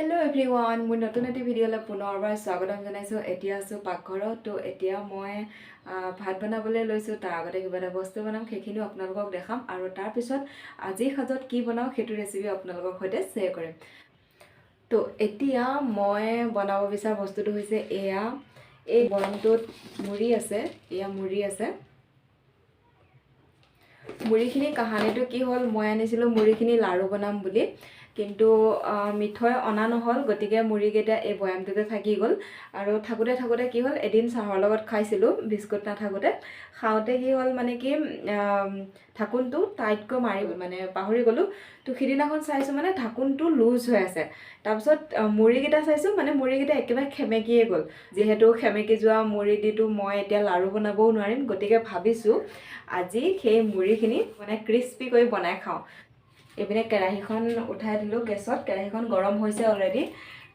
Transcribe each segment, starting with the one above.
Hello everyone, মোৰ নতুন এটা ভিডিঅ'লৈ পুনৰবাৰ স্বাগতম জনাইছো। এতিয়া আছো পাকঘৰত। তো এতিয়া মই ভাত বনাবলৈ লৈছো। তাৰ আগতে কিবা এটা বস্তু বনাম, সেইখিনিও আপোনালোকক দেখাম আৰু তাৰ পিছত আজি সাজত কি বনাও সেইটো ৰেচিপি আপোনালোকৰ সৈতে শ্বেয়াৰ কৰিম। তো এতিয়া মই বনাব বিচৰা বস্তুটো হৈছে এয়া, এই বৰণটোত মুড়ি আছে, এয়া মুড়ি আছে। মুড়িখিনি কাহানীটো কি হ'ল, মই আনিছিলোঁ মুড়িখিনি লাড়ু বনাম বুলি, কিন্তু মিঠৈ অনা নহ'ল, গতিকে মুড়িকেইটা এই বয়ামটোতে থাকি গ'ল। আৰু থাকোঁতে থাকোঁতে কি হ'ল, এদিন চাহৰ লগত খাইছিলোঁ বিস্কুট নাথাকোঁতে, খাওঁতে কি হ'ল মানে কি ঢাকোনটো টাইটকৈ মাৰি মানে পাহৰি গ'লোঁ। তো সিদিনাখন চাইছোঁ মানে ঢাকোনটো লুজ হৈ আছে। তাৰপিছত মুড়িকেইটা চাইছোঁ মানে মুড়িকেইটা একেবাৰে সেমেকিয়ে গ'ল। যিহেতু সেমেকি যোৱা মুড়ি দিটো মই এতিয়া লাড়ু বনাবও নোৱাৰিম, গতিকে ভাবিছোঁ আজি সেই মুড়িখিনি মানে ক্ৰিস্পি কৰি বনাই খাওঁ। এইপিনে কেৰাহীখন উঠাই দিলোঁ গেছত, কেৰাহীখন গৰম হৈছে অলৰেডি।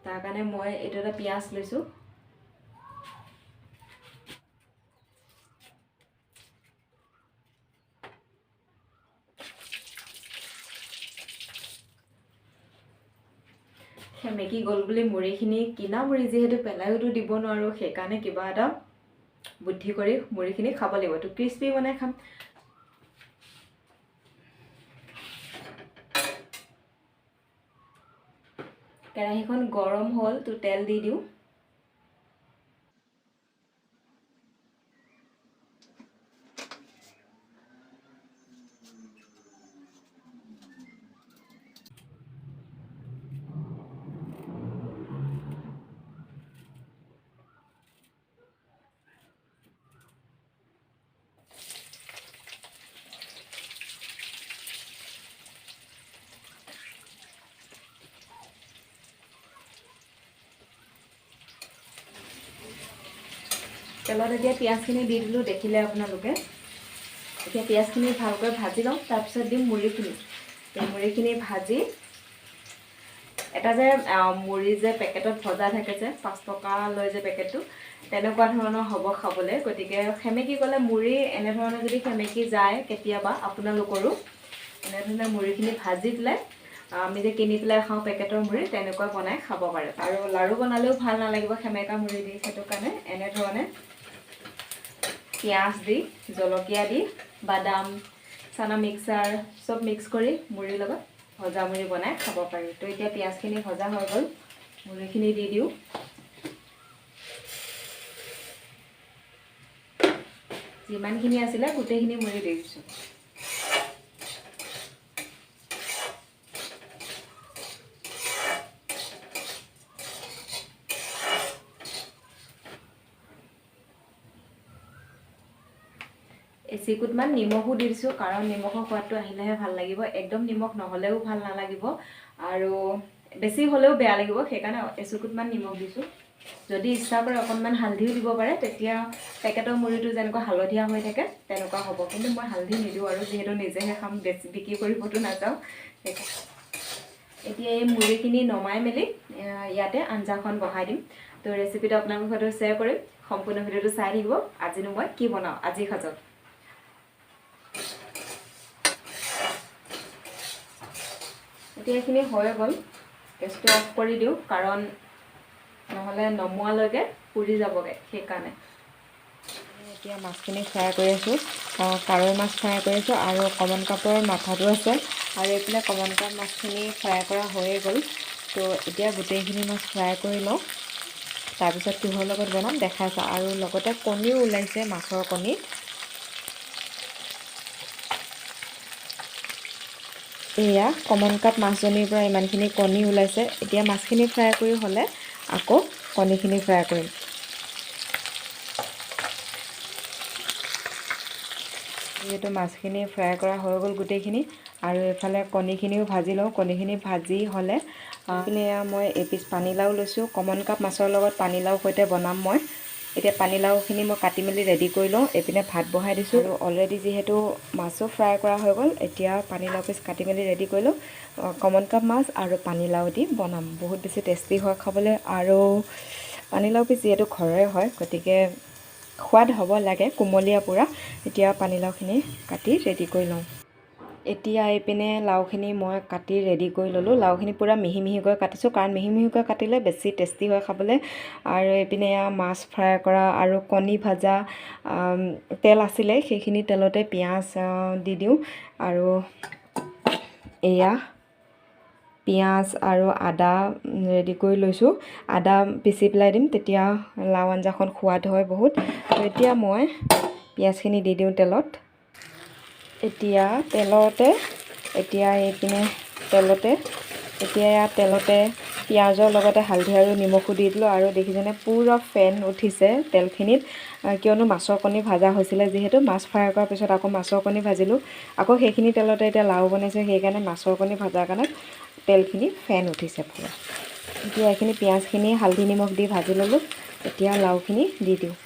তাৰ কাৰণে মই এইটো এটা পিঁয়াজ লৈছোঁ। সেমেকি গ'ল বুলি মুড়িখিনি, কিনা মুড়ি যিহেতু পেলাইওতো দিব নোৱাৰোঁ, সেইকাৰণে কিবা এটা বুদ্ধি কৰি মুড়িখিনি খাব লাগিব। তো ক্ৰিস্পি বনাই খাম। কেৰাহীখন গৰম হ'ল, তো তেল দি দিওঁ। তেলত এতিয়া পিঁয়াজখিনি দি দিলোঁ, দেখিলে আপোনালোকে। এতিয়া পিঁয়াজখিনি ভালকৈ ভাজি লওঁ, তাৰপিছত দিম মুড়িখিনি। মুড়িখিনি ভাজি এটা যে মুড়ি যে পেকেটত ভজা থাকে যে 5 টকা লয় যে পেকেটটো, তেনেকুৱা ধৰণৰ হ'ব খাবলৈ। গতিকে সেমেকি গ'লে মুড়ি এনেধৰণে যদি সেমেকি যায় কেতিয়াবা আপোনালোকৰো এনেধৰণে মুড়িখিনি ভাজি পেলাই আমি যে কিনি পেলাই খাওঁ পেকেটৰ মুড়ি, তেনেকুৱা বনাই খাব পাৰে। আৰু লাড়ু বনালেও ভাল নালাগিব সেমেকা মুড়ি দি, সেইটো কাৰণে এনেধৰণে পিঁয়াজ দি, জলকীয়া দি, বাদাম, চানা মিক্সাৰ চব মিক্স কৰি মুড়িৰ লগত ভজা মুড়ি বনাই খাব পাৰি। তো এতিয়া পিঁয়াজখিনি ভজা হৈ গ'ল, মুড়িখিনি দি দিওঁ। যিমানখিনি আছিলে গোটেইখিনি মুড়ি দি দিছোঁ। এচিকুটমান নিমখো দি দিছোঁ, কাৰণ নিমখৰ সোৱাদটো আহিলেহে ভাল লাগিব। একদম নিমখ নহ'লেও ভাল নালাগিব আৰু বেছি হ'লেও বেয়া লাগিব, সেইকাৰণে এচিকুটমান নিমখ দিছোঁ। যদি ইচ্ছা কৰে অকণমান হালধিও দিব পাৰে, তেতিয়া পেকেটৰ মুড়িটো যেনেকুৱা হালধীয়া হৈ থাকে তেনেকুৱা হ'ব। কিন্তু মই হালধি নিদিওঁ, আৰু যিহেতু নিজেহে খাম, বেছি বিক্ৰী কৰিবতো নাযাওঁ। এতিয়া এই মুড়িখিনি নমাই মেলি ইয়াতে আঞ্জাখন বহাই দিম। তো ৰেচিপিটো আপোনালোকৰ সৈতে শ্বেয়াৰ কৰিম, সম্পূৰ্ণ ভিডিঅ'টো চাই থাকিব। আজিনো মই কি বনাওঁ আজিৰ সাজত। এতিয়া এইখিনি হৈ গ'ল, গেছটো অফ কৰি দিওঁ, কাৰণ নহ'লে নমোৱালৈকে পুৰি যাবগৈ, সেইকাৰণে। এতিয়া মাছখিনি ফ্ৰাই কৰি আছোঁ, কাৱৈ মাছ ফ্ৰাই কৰিছোঁ আৰু কমন কাপৰ মাথাটো আছে। আৰু এইফালে কমন কাপ মাছখিনি ফ্ৰাই কৰা হৈয়ে গ'ল। তো এতিয়া গোটেইখিনি মাছ ফ্ৰাই কৰি লওঁ, তাৰপিছত কিহৰ লগত বনাম দেখাইছোঁ। আৰু লগতে কণীও ওলাইছে, মাছৰ কণী। এয়া কমন কাপ মাছজনীৰ পৰা ইমানখিনি কণী ওলাইছে। এতিয়া মাছখিনি ফ্ৰাই কৰি হ'লে আকৌ কণীখিনি ফ্ৰাই কৰিম। যিহেতু মাছখিনি ফ্ৰাই কৰা হৈ গ'ল গোটেইখিনি, আৰু এইফালে কণীখিনিও ভাজি লওঁ। কণীখিনি ভাজি হ'লে মই এপিচ পানীলাও লৈছোঁ। কমন কাপ মাছৰ লগত পানীলাও সৈতে বনাম মই। এতিয়া পানীলাওখিনি মই কাটি মেলি ৰেডি কৰি লওঁ। এইপিনে ভাত বহাই দিছোঁ, আৰু অলৰেডি যিহেতু মাছো ফ্ৰাই কৰা হৈ গ'ল, এতিয়া পানীলাও পিচ কাটি মেলি ৰেডি কৰি লওঁ। কমন কাপ মাছ আৰু পানীলাও দি বনাম, বহুত বেছি টেষ্টি হয় খাবলৈ। আৰু পানীলাও পিচ যিহেতু ঘৰৰে হয়, গতিকে সোৱাদ হ'ব লাগে, কুমলীয়া পূৰা। এতিয়া পানীলাওখিনি কাটি ৰেডি কৰি লওঁ। এতিয়া এইপিনে লাওখিনি মই কাটি ৰেডি কৰি ল'লোঁ। লাওখিনি পূৰা মিহি মিহিকৈ কাটিছোঁ, কাৰণ মিহি মিহিকৈ কাটিলে বেছি টেষ্টি হয় খাবলৈ। আৰু এইপিনে মাছ ফ্ৰাই কৰা আৰু কণী ভাজা তেল আছিলে, সেইখিনি তেলতে পিঁয়াজ দি দিওঁ। আৰু এয়া পিঁয়াজ আৰু আদা ৰেডি কৰি লৈছোঁ। আদা পিচি পেলাই দিম, তেতিয়া লাও আঞ্জাখন সোৱাদ হয় বহুত। তো এতিয়া মই পিঁয়াজখিনি দি দিওঁ তেলত। এতিয়া এইপিনে তেলতে পিঁয়াজৰ লগতে হালধি আৰু নিমখো দি দিলোঁ। আৰু দেখিছেনে পূৰা ফেন উঠিছে তেলখিনিত, কিয়নো মাছৰ কণী ভাজা হৈছিলে যিহেতু। মাছ ফ্ৰাই কৰাৰ পিছত আকৌ মাছৰ কণী ভাজিলোঁ, আকৌ সেইখিনি তেলতে এতিয়া লাও বনাইছোঁ, সেইকাৰণে মাছৰ কণী ভজাৰ কাৰণে তেলখিনি ফেন উঠিছে পূৰা। এতিয়া এইখিনি পিঁয়াজখিনি হালধি নিমখ দি ভাজি ল'লোঁ। এতিয়া লাওখিনি দি দিওঁ।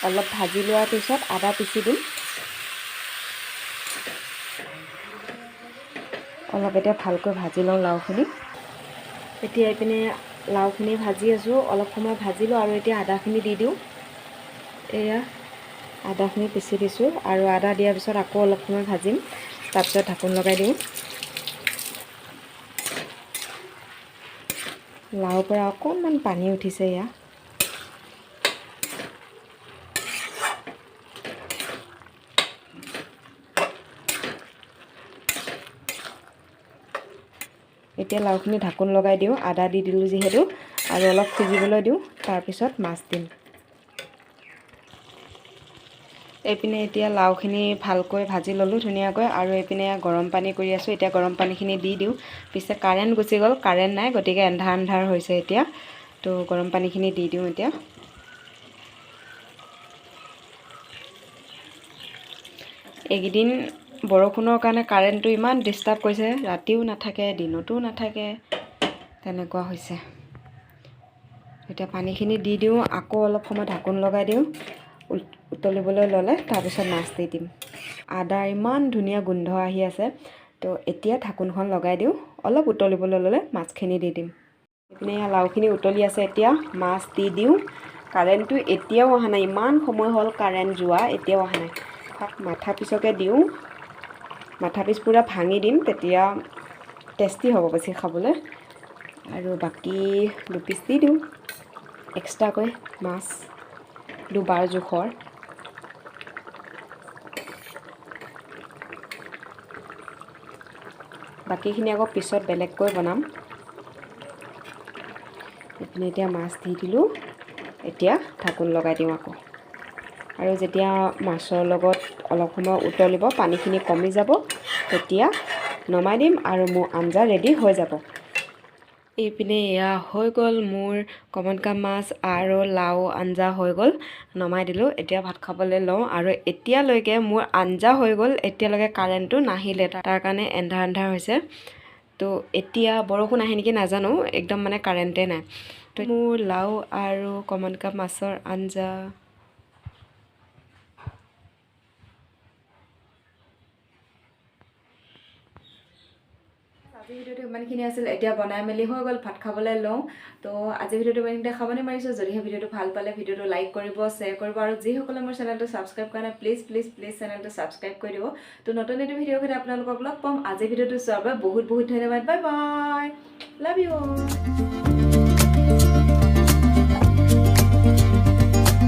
অলপ ভাজি লোৱাৰ পিছত আদা পিচি দিম। অলপ এতিয়া ভালকৈ ভাজি লওঁ লাওখিনি। এতিয়া এইপিনে লাওখিনি ভাজি আছোঁ, অলপ সময় ভাজিলোঁ আৰু এতিয়া আদাখিনি দি দিওঁ। এয়া আদাখিনি পিচি দিছোঁ, আৰু আদা দিয়াৰ পিছত আকৌ অলপ সময় ভাজিম, তাৰপিছত ঢাকোন লগাই দিওঁ। লাওৰ পৰা অকণমান পানী উঠিছে এয়া। এতিয়া লাওখিনি ঢাকোন লগাই দিওঁ, আদা দি দিলোঁ যিহেতু, আৰু অলপ সিজিবলৈ দিওঁ, তাৰপিছত মাছ দিম। এইপিনে এতিয়া লাওখিনি ভালকৈ ভাজি ল'লোঁ ধুনীয়াকৈ, আৰু এইপিনে গৰম পানী কৰি আছোঁ। এতিয়া গৰম পানীখিনি দি দিওঁ। পিছে কাৰেণ্ট গুচি গ'ল, কাৰেণ্ট নাই, গতিকে এন্ধাৰ হৈছে এতিয়া। তো গৰম পানীখিনি দি দিওঁ এতিয়া। এইকেইদিন বৰষুণৰ কাৰণে কাৰেণ্টটো ইমান ডিষ্টাৰ্ব কৰিছে, ৰাতিও নাথাকে দিনতো নাথাকে, তেনেকুৱা হৈছে। এতিয়া পানীখিনি দি দিওঁ, আকৌ অলপ সময় ঢাকোন লগাই দিওঁ, উতলিবলৈ ল'লে তাৰপিছত মাছ দি দিম। আদাৰ ইমান ধুনীয়া গোন্ধ আহি আছে। তো এতিয়া ঢাকোনখন লগাই দিওঁ, অলপ উতলিবলৈ ল'লে মাছখিনি দি দিম। এইপিনে লাওখিনি উতলি আছে, এতিয়া মাছ দি দিওঁ। কাৰেণ্টটো এতিয়াও অহা নাই, ইমান সময় হ'ল কাৰেণ্ট যোৱা, এতিয়াও অহা নাই। মাথা পিছকে দিওঁ, মাথা পিচ পূৰা ভাঙি দিম, তেতিয়া টেষ্টি হ'ব বেছি খাবলৈ। আৰু বাকী দুপিচ দি দিওঁ এক্সট্ৰাকৈ, মাছ দুবাৰ জোখৰ। বাকীখিনি আকৌ পিছত বেলেগকৈ বনাম। এইপিনে এতিয়া মাছ দি দিলোঁ, এতিয়া ঢাকোন লগাই দিওঁ আকৌ। আৰু যেতিয়া মাছৰ লগত অলপ সময় উতলিব, পানীখিনি কমি যাব, তেতিয়া নমাই দিম আৰু মোৰ আঞ্জা ৰেডি হৈ যাব। এইপিনে এয়া হৈ গ'ল মোৰ কমনকাপ মাছ আৰু লাও আঞ্জা হৈ গ'ল, নমাই দিলোঁ। এতিয়া ভাত খাবলৈ লওঁ। আৰু এতিয়ালৈকে মোৰ আঞ্জা হৈ গ'ল, এতিয়ালৈকে কাৰেণ্টটো নাহিলে, তাৰ কাৰণে এন্ধাৰ হৈছে। তো এতিয়া বৰষুণ আহে নেকি নাজানো, একদম মানে কাৰেণ্টে নাই। তো মোৰ লাও আৰু কমনকাপ মাছৰ আঞ্জা। আজিৰ ভিডিঅ'টো ইমানখিনি আছিল। এতিয়া বনাই মেলি হৈ গ'ল, ভাত খাবলৈ লওঁ। তো আজিৰ ভিডিঅ'টো ইমানখিনিতে সামৰণি মাৰিছোঁ। যদিহে ভিডিঅ'টো ভাল পালে ভিডিঅ'টো লাইক কৰিব, শ্বেয়াৰ কৰিব, আৰু যিসকলে মোৰ চেনেলটো ছাবস্ক্ৰাইব কৰা নাই প্লিজ চেনেলটো ছাবস্ক্ৰাইব কৰি দিব। তো নতুন ভিডিঅ'ৰ সৈতে আপোনালোকক লগ পাম। আজিৰ ভিডিঅ'টো চোৱাৰ বাবে বহুত ধন্যবাদ। Bye bye, love you.